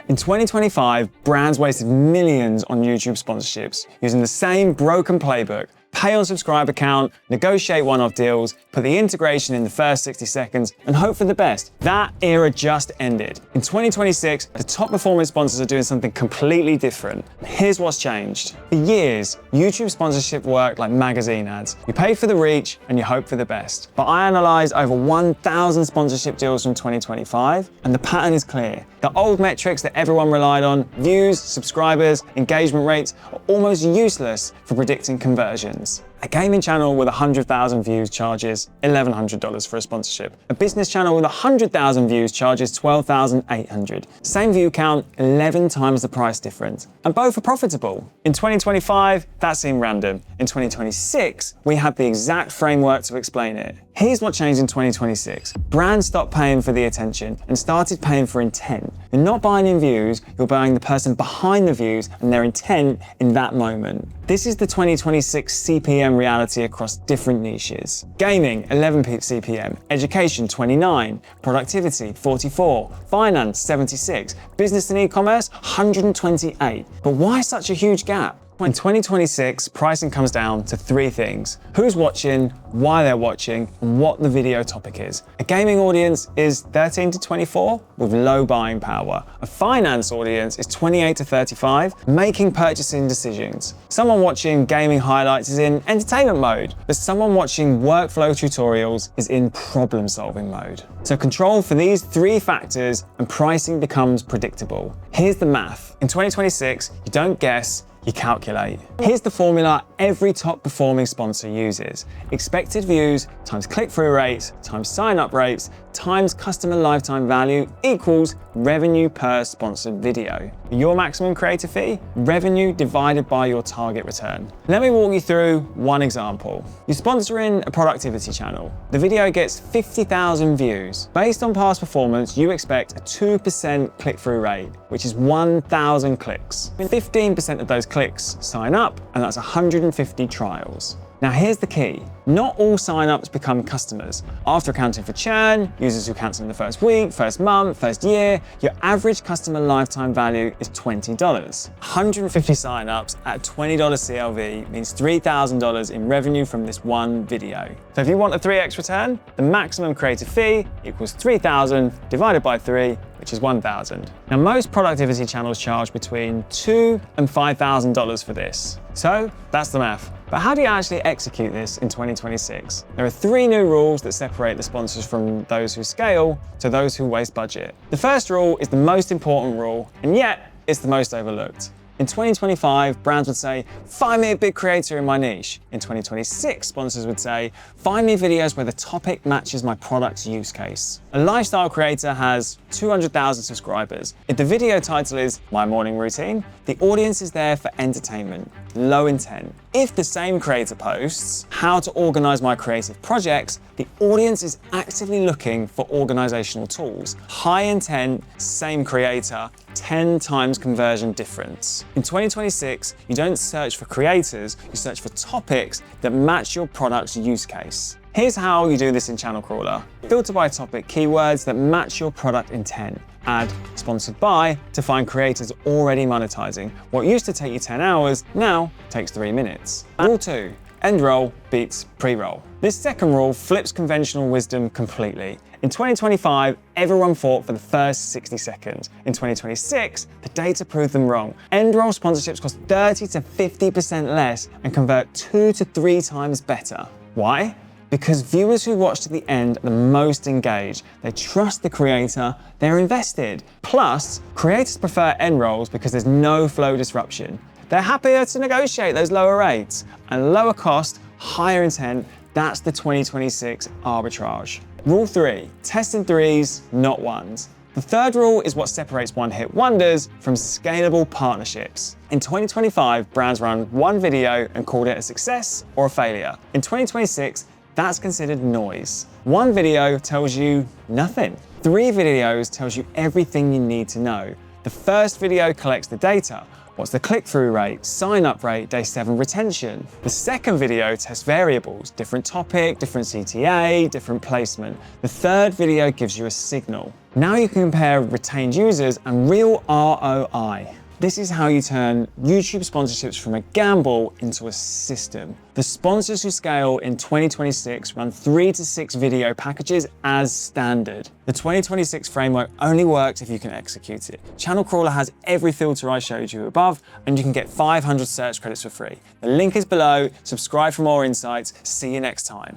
In 2025, brands wasted millions on YouTube sponsorships using the same broken playbook. Pay on subscriber count, negotiate one-off deals, put the integration in the first 60 seconds, and hope for the best. That era just ended. In 2026, the top performance sponsors are doing something completely different. Here's what's changed. For years, YouTube sponsorship worked like magazine ads. You pay for the reach and you hope for the best. But I analyzed over 1,000 sponsorship deals from 2025, and the pattern is clear. The old metrics that everyone relied on, views, subscribers, engagement rates, are almost useless for predicting conversions. A gaming channel with 100,000 views charges $1,100 for a sponsorship. A business channel with 100,000 views charges $12,800. Same view count, 11 times the price difference. And both are profitable. In 2025, that seemed random. In 2026, we had the exact framework to explain it. Here's what changed in 2026. Brands stopped paying for the attention and started paying for intent. You're not buying in views, you're buying the person behind the views and their intent in that moment. This is the 2026 CPM reality across different niches. Gaming, 11 CPM. Education, 29. Productivity, 44. Finance, 76. Business and e-commerce, 128. But why such a huge gap? In 2026, pricing comes down to three things: who's watching, why they're watching, and what the video topic is. A gaming audience is 13 to 24 with low buying power. A finance audience is 28 to 35, making purchasing decisions. Someone watching gaming highlights is in entertainment mode, but someone watching workflow tutorials is in problem-solving mode. So control for these three factors and pricing becomes predictable. Here's the math. In 2026, you don't guess, you calculate. Here's the formula every top performing sponsor uses. Expected views times click-through rates times sign-up rates times customer lifetime value equals revenue per sponsored video. Your maximum creator fee? Revenue divided by your target return. Let me walk you through one example. You're sponsoring a productivity channel. The video gets 50,000 views. Based on past performance, you expect a 2% click-through rate, which is 1,000 clicks. 15% of those clicks sign up, and that's 150 trials. Now here's the key. Not all sign-ups become customers. After accounting for churn, users who cancel in the first week, first month, first year, your average customer lifetime value is $20. 150 sign-ups at $20 CLV means $3,000 in revenue from this one video. So if you want a 3x return, the maximum creative fee equals 3,000 divided by 3, which is 1,000. Now most productivity channels charge between $2,000 and $5,000 for this. So that's the math. But how do you actually execute this in 2026? There are three new rules that separate the sponsors from those who scale to those who waste budget. The first rule is the most important rule, and yet it's the most overlooked. In 2025, brands would say, find me a big creator in my niche. In 2026, sponsors would say, find me videos where the topic matches my product's use case. A lifestyle creator has 200,000 subscribers. If the video title is My Morning Routine, the audience is there for entertainment, low intent. If the same creator posts, how to organize my creative projects, the audience is actively looking for organizational tools. High intent, same creator, 10 times conversion difference. In 2026, you don't search for creators, you search for topics that match your product's use case. Here's how you do this in Channel Crawler. Filter by topic keywords that match your product intent. Add sponsored by to find creators already monetizing. What used to take you 10 hours now takes 3 minutes. Rule 2. End roll beats pre-roll. This second rule flips conventional wisdom completely. In 2025, everyone fought for the first 60 seconds. In 2026, the data proved them wrong. End roll sponsorships cost 30 to 50% less and convert 2 to 3 times better. Why? Because viewers who watch to the end are the most engaged. They trust the creator, they're invested. Plus, creators prefer end rolls because there's no flow disruption. They're happier to negotiate those lower rates. And lower cost, higher intent, that's the 2026 arbitrage. Rule 3, test in threes, not ones. The third rule is what separates one-hit wonders from scalable partnerships. In 2025, brands ran one video and called it a success or a failure. In 2026, that's considered noise. One video tells you nothing. 3 videos tells you everything you need to know. The first video collects the data. What's the click-through rate, sign-up rate, day 7 retention? The second video tests variables, different topic, different CTA, different placement. The third video gives you a signal. Now you can compare retained users and real ROI. This is how you turn YouTube sponsorships from a gamble into a system. The sponsors who scale in 2026 run 3 to 6 video packages as standard. The 2026 framework only works if you can execute it. Channel Crawler has every filter I showed you above, and you can get 500 search credits for free. The link is below. Subscribe for more insights. See you next time.